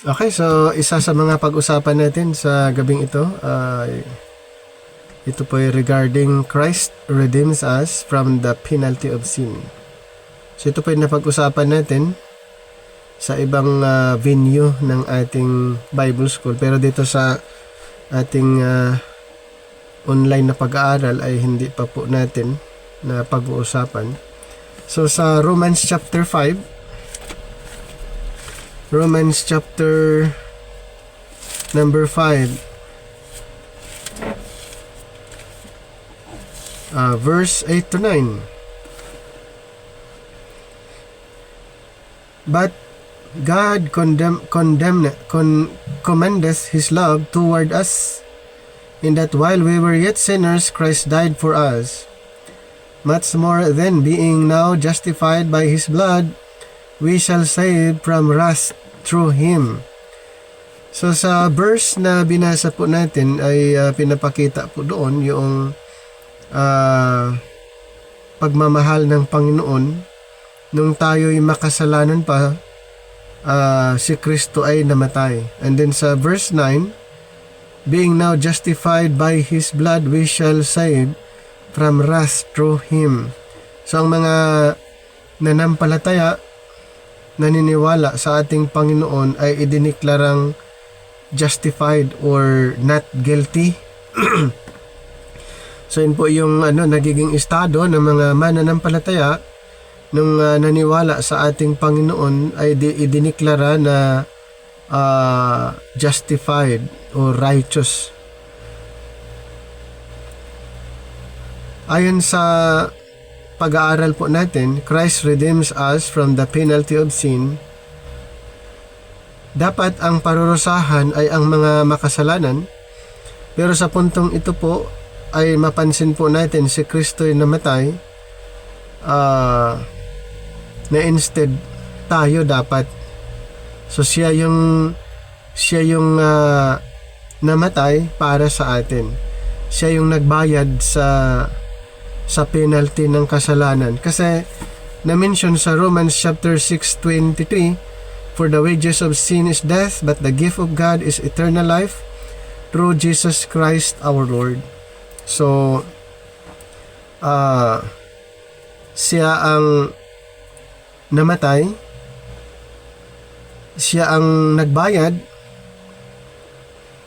Okay, so isa sa mga pag-usapan natin sa gabing ito ay ito po ay regarding Christ redeems us from the penalty of sin. So ito po ay napag-usapan natin sa ibang venue ng ating Bible School, pero dito sa ating online na pag-aaral ay hindi pa po natin na pag-uusapan. So sa Romans chapter 5, Romans chapter number 5, verse 8 to 9. But God commendeth his love toward us, in that while we were yet sinners, Christ died for us. Much more then, being now justified by his blood, we shall save from wrath through him. So sa verse na binasa po natin ay pinapakita po doon yung pagmamahal ng Panginoon nung tayo'y makasalanan pa, si Kristo ay namatay. And then sa verse 9, being now justified by his blood, we shall save from wrath through him. So ang mga nanampalataya, naniniwala sa ating Panginoon ay idiniklarang justified or not guilty. So yun po yung nagiging estado ng mga mananampalataya nung naniwala sa ating Panginoon ay idiniklara na justified or righteous. Ayon sa pag-aaral po natin, Christ redeems us from the penalty of sin. Dapat ang parurusahan ay ang mga makasalanan, pero sa puntong ito po ay mapansin po natin si Kristo ay namatay, na instead tayo dapat. So siya yung namatay para sa atin. Siya yung nagbayad sa penalty ng kasalanan. Kasi na-mention sa Romans chapter 6:23, for the wages of sin is death, but the gift of God is eternal life through Jesus Christ our Lord. So siya ang namatay, siya ang nagbayad,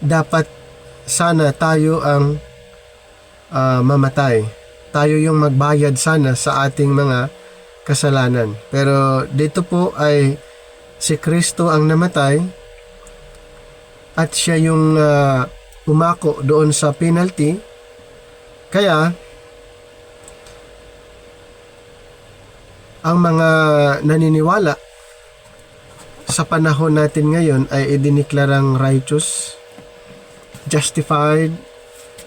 dapat sana tayo ang mamatay. Tayo yung magbayad sana sa ating mga kasalanan. Pero dito po ay si Kristo ang namatay at siya yung umako doon sa penalty. Kaya ang mga naniniwala sa panahon natin ngayon ay idiniklarang righteous, justified.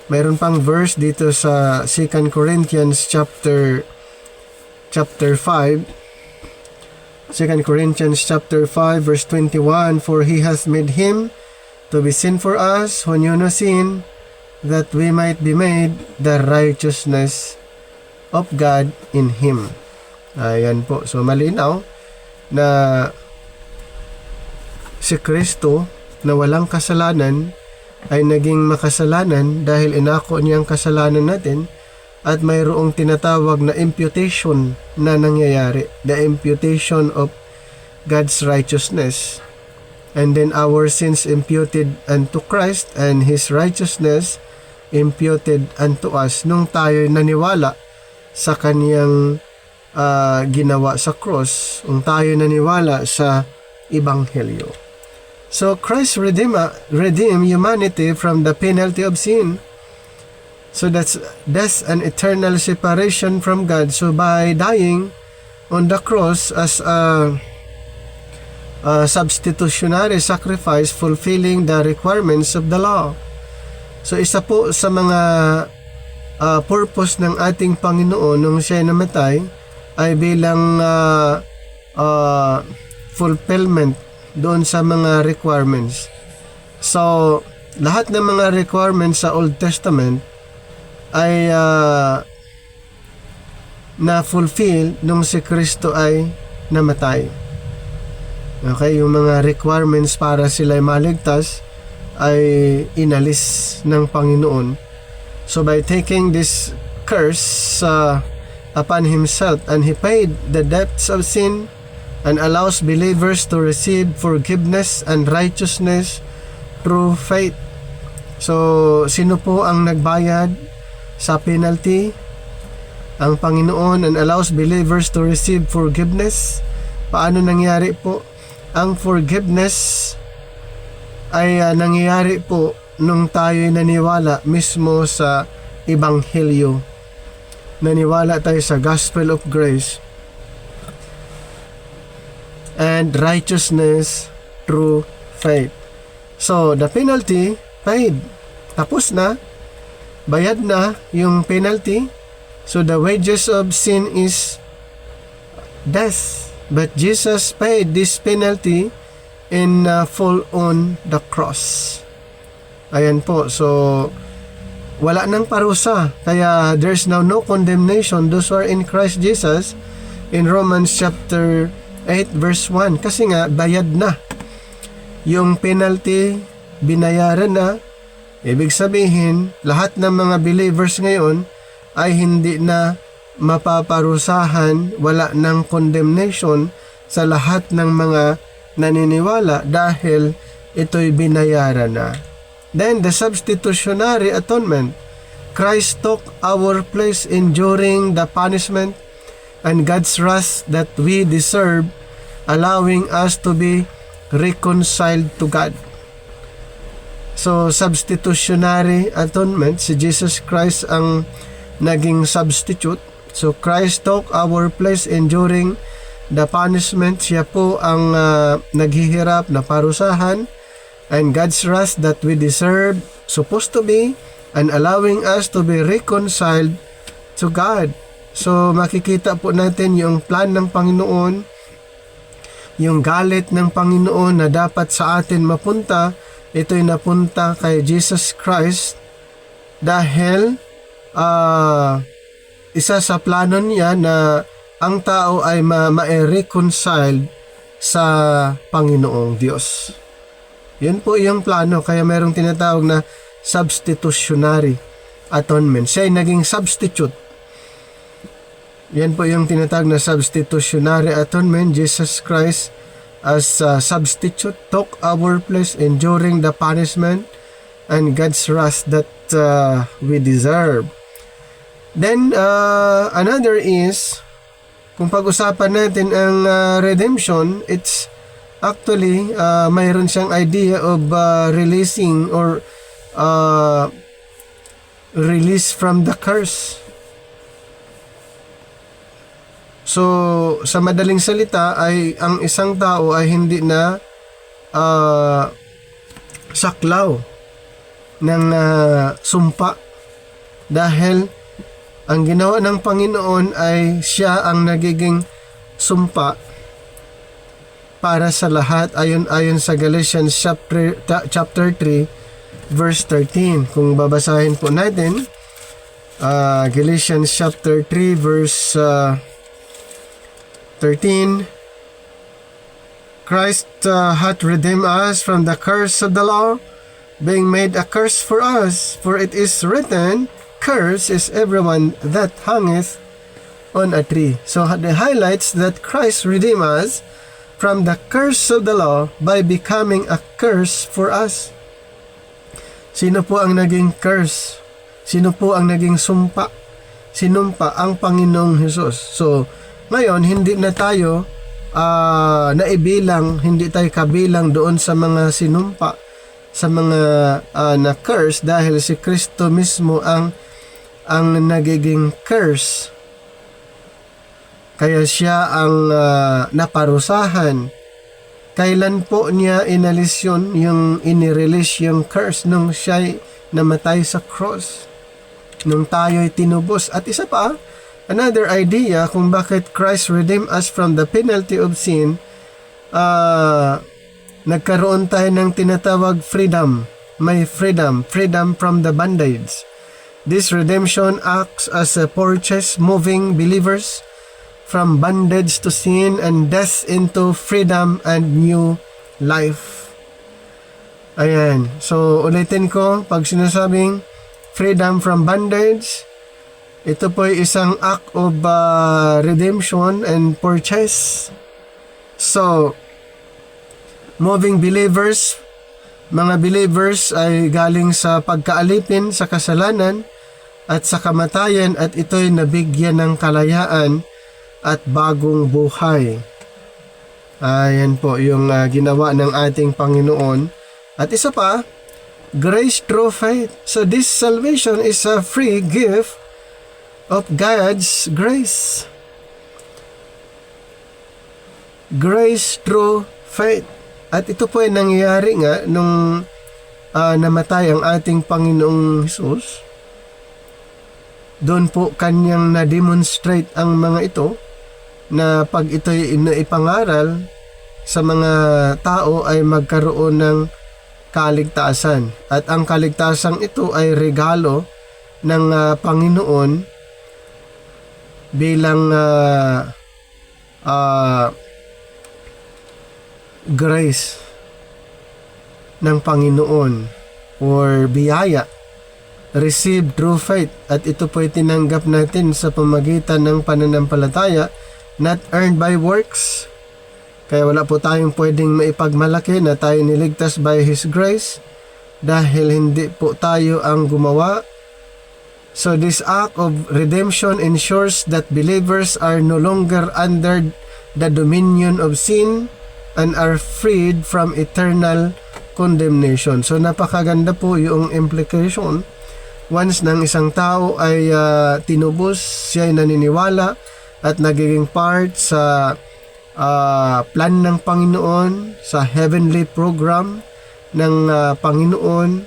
Mayroon pang verse dito sa 2 Corinthians chapter 5. 2 Corinthians chapter 5 verse 21, for he hath made him to be sin for us who knew no sin, that we might be made the righteousness of God in him. Ayan po. So malinaw na si Kristo na walang kasalanan ay naging makasalanan dahil inako niya ang kasalanan natin, at mayroong tinatawag na imputation na nangyayari, the imputation of God's righteousness. And then our sins imputed unto Christ and his righteousness imputed unto us nung tayo naniwala sa kaniyang ginawa sa cross, nung tayo naniwala sa Ebanghelyo. So Christ redeem humanity from the penalty of sin. So that's an eternal separation from God. So by dying on the cross as a substitutionary sacrifice, fulfilling the requirements of the law. So isa po sa mga purpose ng ating Panginoon nung siya namatay ay bilang fulfillment doon sa mga requirements. So lahat ng mga requirements sa Old Testament ay na-fulfill nung si Kristo ay namatay. Okay, yung mga requirements para sila maligtas ay inalis ng Panginoon. So by taking this curse upon himself, and he paid the debts of sin and allows believers to receive forgiveness and righteousness through faith. So sino po ang nagbayad sa penalty? Ang Panginoon, and allows believers to receive forgiveness. Paano nangyari po? Ang forgiveness ay nangyayari po nung tayo'y naniwala mismo sa Ebanghelyo. Naniwala tayo sa Gospel of Grace and righteousness through faith. So, the penalty paid. Tapos na. Bayad na yung penalty. So, the wages of sin is death. But Jesus paid this penalty in full on the cross. Ayan po. So, wala nang parusa. Kaya, there's now no condemnation those who are in Christ Jesus in Romans chapter 8 verse 1. Kasi nga, bayad na. Yung penalty, binayaran na. Ibig sabihin, lahat ng mga believers ngayon ay hindi na mapaparusahan, wala ng condemnation sa lahat ng mga naniniwala dahil ito'y binayaran na. Then, the substitutionary atonement. Christ took our place enduring the punishment and God's wrath that we deserve, allowing us to be reconciled to God. So, substitutionary atonement, si Jesus Christ ang naging substitute. So, Christ took our place enduring the punishment. Siya po ang naghihirap na parusahan, and God's wrath that we deserve, supposed to be, and allowing us to be reconciled to God. So, makikita po natin yung plan ng Panginoon, yung galit ng Panginoon na dapat sa atin mapunta, ito'y napunta kay Jesus Christ dahil isa sa plano niya na ang tao ay ma-reconcile sa Panginoong Diyos. Yun po yung plano. Kaya merong tinatawag na substitutionary atonement. Siya ay naging substitute. Yan po yung tinatawag na substitutionary atonement. Jesus Christ as a substitute took our place enduring the punishment and God's wrath that we deserve. Then, another is, kung pag-usapan natin ang redemption, it's actually, mayroon siyang idea of releasing or release from the curse. So, sa madaling salita, ay ang isang tao ay hindi na saklaw ng sumpa dahil ang ginawa ng Panginoon ay siya ang nagiging sumpa para sa lahat ayon sa Galatians chapter 3 verse 13. Kung babasahin po natin Galatians chapter 3 verse 13, Christ hath redeemed us from the curse of the law, being made a curse for us, for it is written, Cursed is everyone that hangeth on a tree. So the highlights that Christ redeemed us from the curse of the law by becoming a curse for us. Sino po ang naging curse? Sino po ang naging sumpa? Sinumpa ang Panginoong Hesus. So, ngayon, hindi na tayo naibilang, hindi tayo kabilang doon sa mga sinumpa, sa mga na-curse dahil si Kristo mismo ang nagiging curse. Kaya siya ang naparusahan. Kailan po niya inalis yun, yung inirelease yung curse nung siya'y namatay sa cross, nung tayo'y tinubos. At isa pa, another idea kung bakit Christ redeemed us from the penalty of sin, nagkaroon tayo ng tinatawag freedom. May freedom from the bondage. This redemption acts as a purchase, moving believers from bondage to sin and death into freedom and new life. Ayan. So, ulitin ko, pag sinasabing freedom from bondage, ito po ay isang act of redemption and purchase. So, moving believers, mga believers ay galing sa pagkaalipin sa kasalanan at sa kamatayan at ito'y nabigyan ng kalayaan at bagong buhay. Ayan po yung ginawa ng ating Panginoon. At isa pa, grace through faith. So this salvation is a free gift of God's grace. Grace through faith. At ito po ay nangyayari nga nung namatay ang ating Panginoong Hesus. Doon po kanyang na-demonstrate ang mga ito na pag ito'y ipangaral sa mga tao ay magkaroon ng kaligtasan. At ang kaligtasan ito ay regalo ng Panginoon bilang grace ng Panginoon or biyaya received through faith, at ito po ay tinanggap natin sa pamagitan ng pananampalataya, not earned by works. Kaya wala po tayong pwedeng maipagmalaki na tayo niligtas by His grace dahil hindi po tayo ang gumawa. So this act of redemption ensures that believers are no longer under the dominion of sin and are freed from eternal condemnation. So napakaganda po yung implication. Once nang isang tao ay tinubos, siya ay naniniwala at nagiging part sa plan ng Panginoon, sa heavenly program ng Panginoon,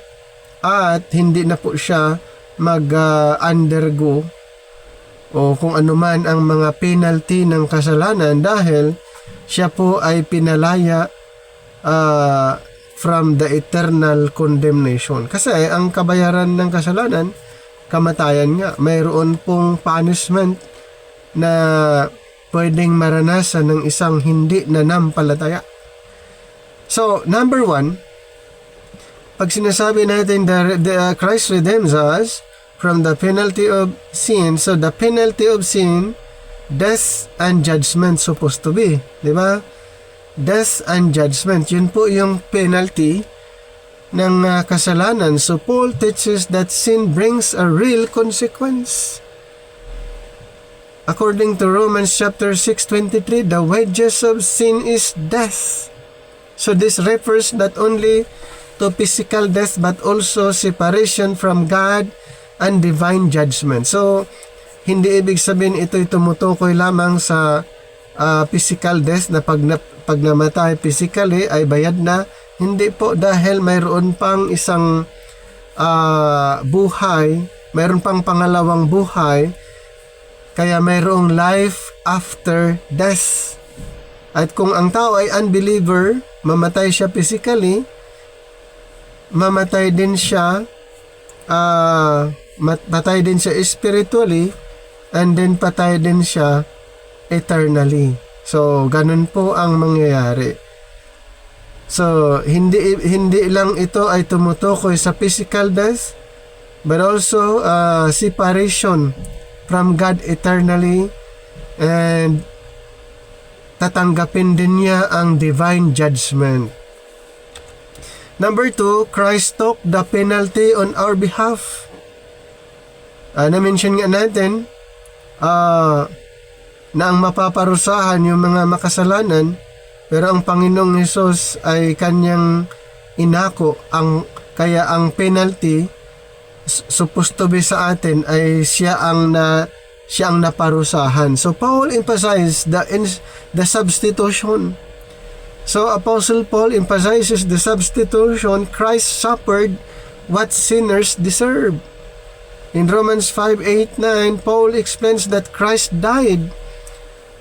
at hindi na po siya mag-undergo o kung anuman ang mga penalty ng kasalanan dahil siya po ay pinalaya from the eternal condemnation. Kasi ang kabayaran ng kasalanan, kamatayan nga. Mayroon pong punishment na pwedeng maranasan ng isang hindi nanampalataya. So, number 1, pag sinasabi natin the Christ redeems us from the penalty of sin, so the penalty of sin, death and judgment supposed to be. Diba? Death and judgment. Yun po yung penalty ng kasalanan. So Paul teaches that sin brings a real consequence. According to Romans chapter 6:23, the wages of sin is death. So this refers not only to physical death but also separation from God and divine judgment. So hindi ibig sabihin ito'y tumutukoy lamang sa physical death na pag namatay physically ay bayad na. Hindi po, dahil mayroon pang isang buhay, mayroon pang pangalawang buhay, kaya mayroong life after death. At kung ang tao ay unbeliever, mamatay siya physically, mamatay din siya patay din siya spiritually, and then patay din siya eternally. So, ganun po ang mangyayari. So, hindi lang ito ay tumutukoy sa physical death, but also separation from God eternally, and tatanggapin din niya ang divine judgment. Number 2, Christ took the penalty on our behalf. Na-mention nga natin na ang mapaparusahan yung mga makasalanan, pero ang Panginoong Hesus ay kanyang inako, kaya ang penalty supposed to be sa atin ay siya ang naparusahan. So Paul emphasized the substitution. So Apostle Paul emphasizes the substitution. Christ suffered what sinners deserve. In Romans 5:8-9, Paul explains that Christ died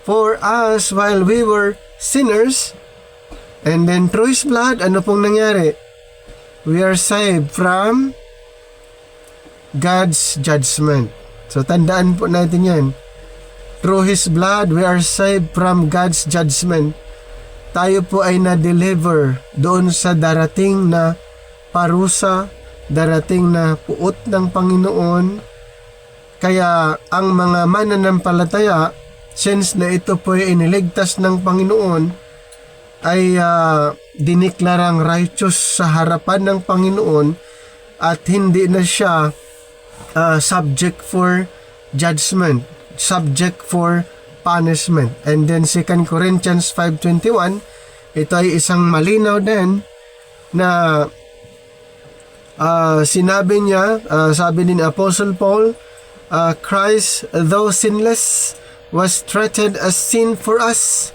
for us while we were sinners, and then through His blood, ano pong nangyari? We are saved from God's judgment. So tandaan po natin yan. Through His blood, we are saved from God's judgment. Tayo po ay na-deliver doon sa darating na parusa, darating na puot ng Panginoon. Kaya ang mga mananampalataya, since na ito po ay iniligtas ng Panginoon, ay diniklarang righteous sa harapan ng Panginoon at hindi na siya subject for judgment, subject for punishment. And then 2 Corinthians 5:21, ito ay isang malinaw din na sinabi niya, sabi ni Apostle Paul, Christ, though sinless, was treated as sin for us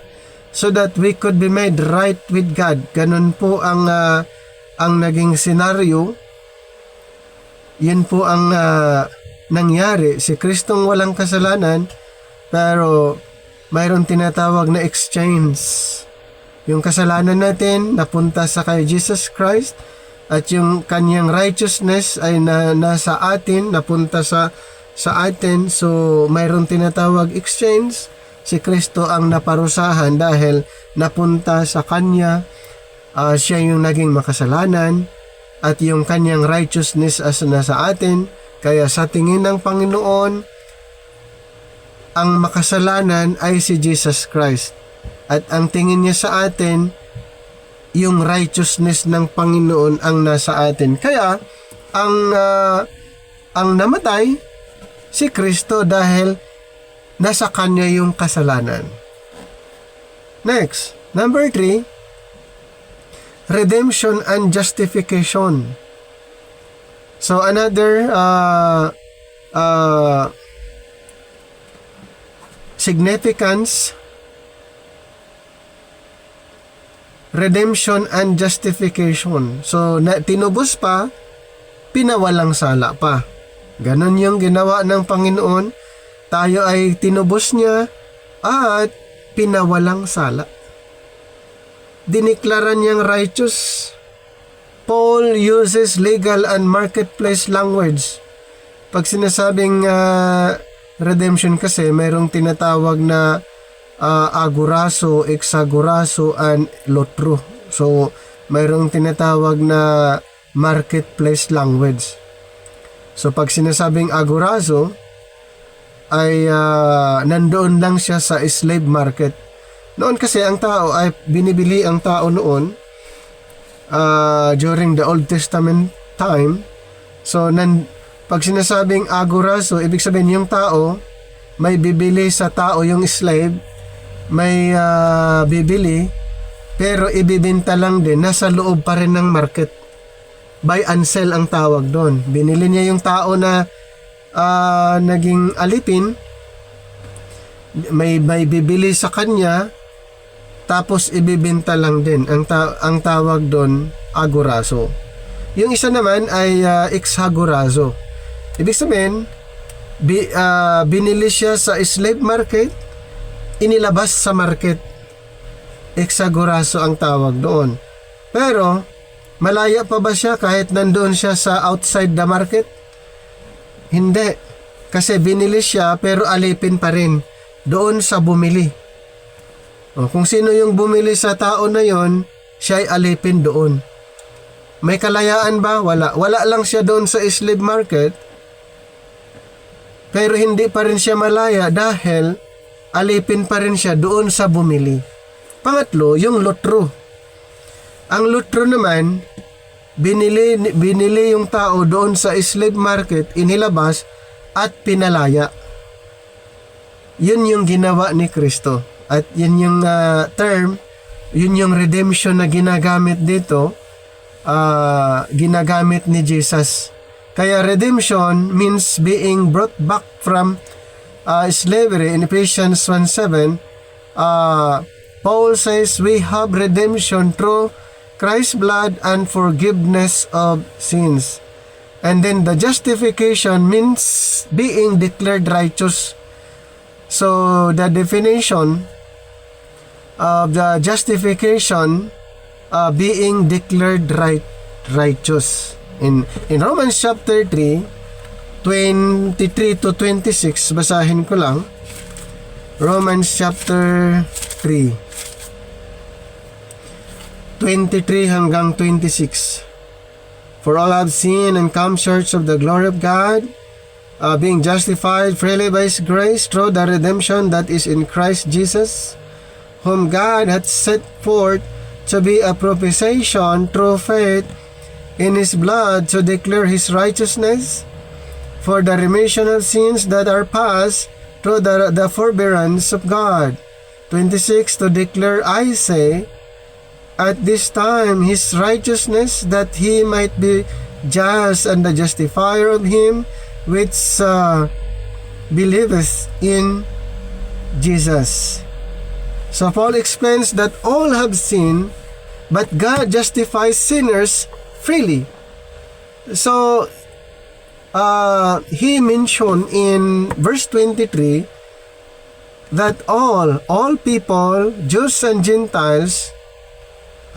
so that we could be made right with God. Ganun po ang naging senaryo. Yan po ang nangyari. Si Kristong walang kasalanan, pero mayroon tinatawag na exchange. Yung kasalanan natin napunta sa kay Jesus Christ, at yung kanyang righteousness ay nasa atin, napunta sa atin. So mayroon tinatawag exchange. Si Kristo ang naparusahan dahil napunta sa kanya. Siya yung naging makasalanan at yung kanyang righteousness as nasa atin. Kaya sa tingin ng Panginoon, ang makasalanan ay si Jesus Christ. At ang tingin niya sa atin, yung righteousness ng Panginoon ang nasa atin. Kaya ang namatay si Kristo dahil nasa kanya yung kasalanan. Next, number 3, redemption and justification. So another significance, redemption and justification. So tinubos pa, pinawalang sala pa. Ganon yung ginawa ng Panginoon. Tayo ay tinubos niya at pinawalang sala. Diniklara niyang righteous. Paul uses legal and marketplace language. Pag sinasabing redemption kasi, mayroong tinatawag na agorazo, exagorazo, and lotro. So, mayroong tinatawag na marketplace language. So, pag sinasabing agorazo, ay nandoon lang siya sa slave market. Noon kasi ang tao ay binibili ang tao noon during the Old Testament time. So pag sinasabing agorazo, ibig sabihin yung tao may bibili sa tao, yung slave may bibili, pero ibibenta lang din, nasa loob pa rin ng market. Buy and sell ang tawag doon. Binili niya yung tao na naging alipin, may bibili sa kanya, tapos ibibenta lang din. Ang tawag doon agorazo. Yung isa naman ay exagorazo. Ibig sabihin, binili siya sa slave market, inilabas sa market. Exagorazo ang tawag doon. Pero malaya pa ba siya kahit nandoon siya sa outside the market? Hindi. Kasi binili siya pero alipin pa rin doon sa bumili. Kung sino yung bumili sa tao na yon, siya ay alipin doon. May kalayaan ba? Wala. Wala lang siya doon sa slave market, pero hindi pa rin siya malaya dahil alipin pa rin siya doon sa bumili. Pangatlo, yung lotro. Ang lotro naman, binili yung tao doon sa slave market, inilabas at pinalaya. Yun yung ginawa ni Kristo. At yun yung term, yun yung redemption na ginagamit dito, ginagamit ni Jesus. Kaya redemption means being brought back from slavery. In Ephesians 1:7, Paul says, we have redemption through Christ's blood and forgiveness of sins. And then the justification means being declared righteous. So the definition of the justification, being declared righteous. In Romans chapter 3, 23 to 26, basahin ko lang. Romans chapter 3, 23 hanggang 26. For all have sinned and come short of the glory of God, being justified freely by His grace through the redemption that is in Christ Jesus, whom God hath set forth to be a propitiation through faith in His blood, to declare His righteousness for the remission of sins that are past through the forbearance of God. 26, to declare, I say, at this time His righteousness, that He might be just and the justifier of him which believeth in Jesus. So Paul explains that all have sinned, but God justifies sinners freely. So he mentioned in verse 23 that all people, Jews and Gentiles,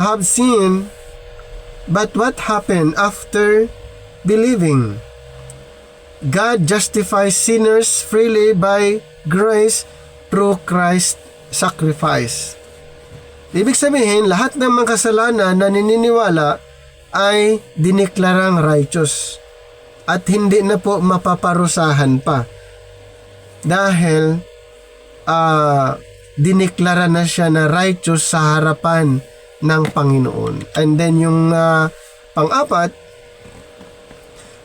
have sinned, but what happened after believing? God justifies sinners freely by grace through Christ's sacrifice. Ibig sabihin, lahat ng mga kasalanan na naniniwala ay diniklarang righteous at hindi na po mapaparusahan pa dahil diniklara na siya na righteous sa harapan ng Panginoon. And then yung pang-apat,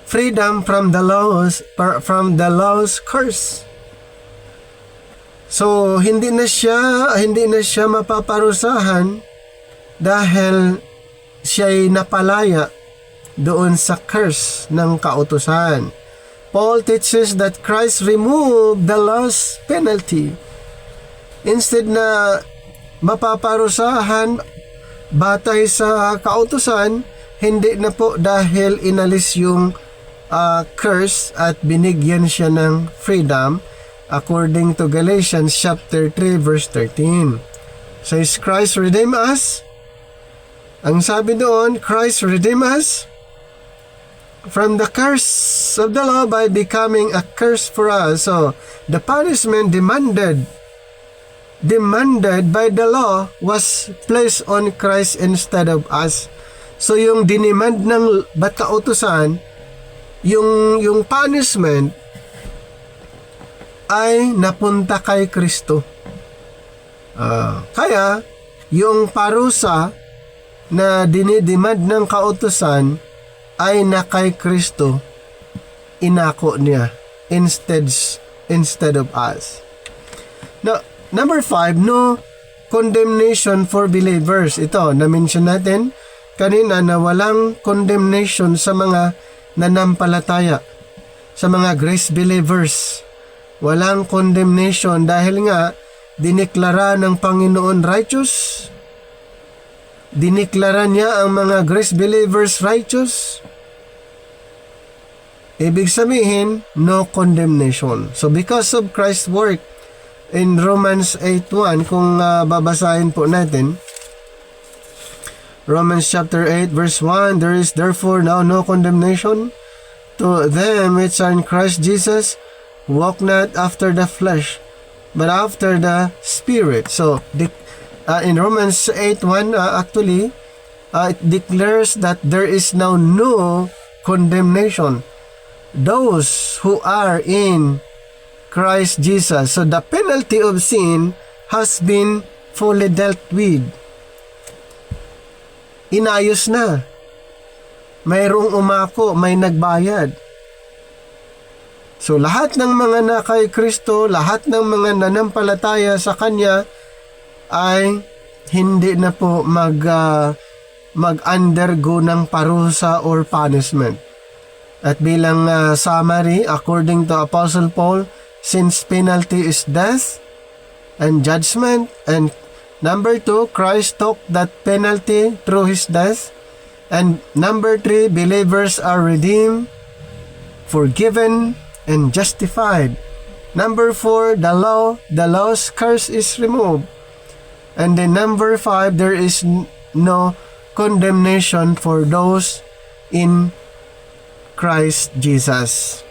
freedom from the law's curse. So hindi na siya mapaparusahan dahil siya'y napalaya doon sa curse ng kautusan. Paul teaches that Christ removed the law's penalty. Instead na mapaparusahan batay sa kautusan, hindi na po, dahil inalis yung curse at binigyan siya ng freedom according to Galatians chapter 3 verse 13. So is Christ redeem us? Ang sabi doon, Christ redeem us from the curse of the law by becoming a curse for us. So the punishment demanded by the law was placed on Christ instead of us. So yung dinemand ng kautusan, yung punishment ay napunta kay Kristo. Kaya yung parusa na dinidemand ng kautusan ay na kay Kristo, inako niya instead of us. Now, number 5, no condemnation for believers. Ito, na-mention natin kanina na walang condemnation sa mga nanampalataya, sa mga grace believers. Walang condemnation dahil nga diniklara ng Panginoon righteous. Diniklara niya ang mga grace believers righteous. Ibig sabihin, no condemnation. So because of Christ's work in Romans 8:1, kung babasahin po natin, Romans chapter 8 verse 1, there is therefore now no condemnation to them which are in Christ Jesus, who walk not after the flesh, but after the Spirit. So in Romans 8:1, actually, it declares that there is now no condemnation. Those who are in Christ Jesus. So the penalty of sin has been fully dealt with. Inayos na. Mayroong umako, may nagbayad. So lahat ng mga na kay Kristo, lahat ng mga nanampalataya sa Kanya ay hindi na po mag-undergo ng parusa or punishment. At bilang summary, according to Apostle Paul, since penalty is death and judgment, and number 2, Christ took that penalty through His death, and number 3, believers are redeemed, forgiven, and justified. Number 4, the law's curse is removed, and then number 5, there is no condemnation for those in Christ Jesus.